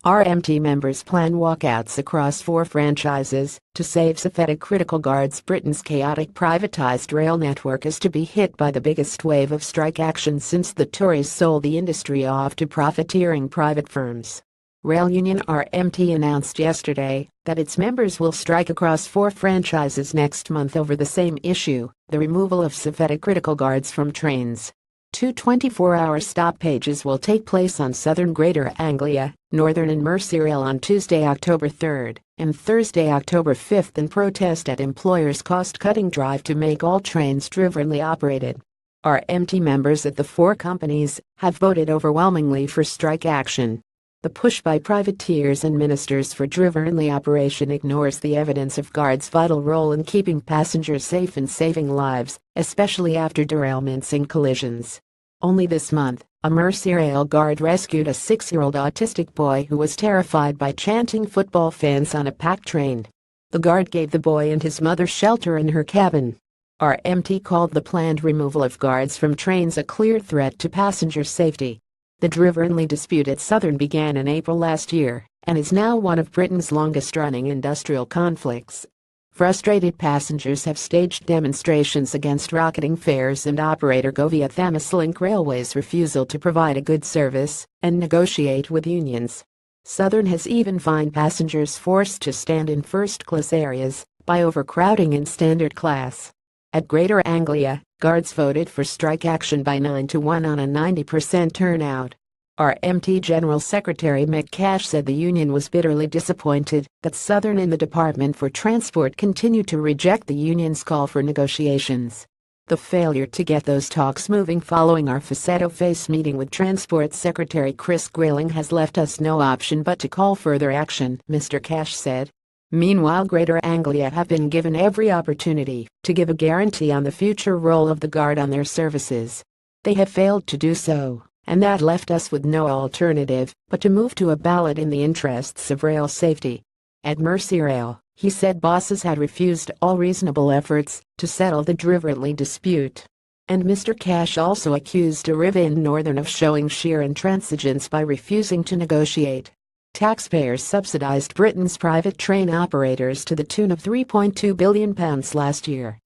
RMT members plan walkouts across 4 franchises to save safetycritical guards. Britain's chaotic privatised rail network is to be hit by the biggest wave of strike action since the Tories sold the industry off to profiteering private firms. Rail union RMT announced yesterday that its members will strike across 4 franchises next month over the same issue, the removal of safetycritical guards from trains. 2 24-hour stoppages will take place on southern Greater Anglia, Northern and Merseyrail on Tuesday, October 3 and Thursday, October 5 in protest at employers' cost-cutting drive to make all trains driverlessly operated. RMT members at the 4 companies have voted overwhelmingly for strike action. The push by privateers and ministers for driverless operation ignores the evidence of guards' vital role in keeping passengers safe and saving lives, especially after derailments and collisions. Only this month, a Merseyrail guard rescued a 6-year-old autistic boy who was terrified by chanting football fans on a packed train. The guard gave the boy and his mother shelter in her cabin. RMT called the planned removal of guards from trains a clear threat to passenger safety. The driverless dispute at Southern began in April last year and is now one of Britain's longest-running industrial conflicts. Frustrated passengers have staged demonstrations against rocketing fares and operator Govia Thameslink Railway's refusal to provide a good service and negotiate with unions. Southern has even fined passengers forced to stand in first-class areas by overcrowding in standard class. At Greater Anglia, guards voted for strike action by 9-1 on a 90% turnout. RMT General Secretary Mick Cash said the union was bitterly disappointed that Southern and the Department for Transport continued to reject the union's call for negotiations. The failure to get those talks moving following our face-to-face meeting with Transport Secretary Chris Grayling has left us no option but to call further action, Mr. Cash said. Meanwhile, Greater Anglia have been given every opportunity to give a guarantee on the future role of the guard on their services. They have failed to do so, and that left us with no alternative but to move to a ballot in the interests of rail safety. At Merseyrail, he said bosses had refused all reasonable efforts to settle the driverless dispute. And Mr. Cash also accused Arriva and Northern of showing sheer intransigence by refusing to negotiate. Taxpayers subsidised Britain's private train operators to the tune of £3.2 billion last year.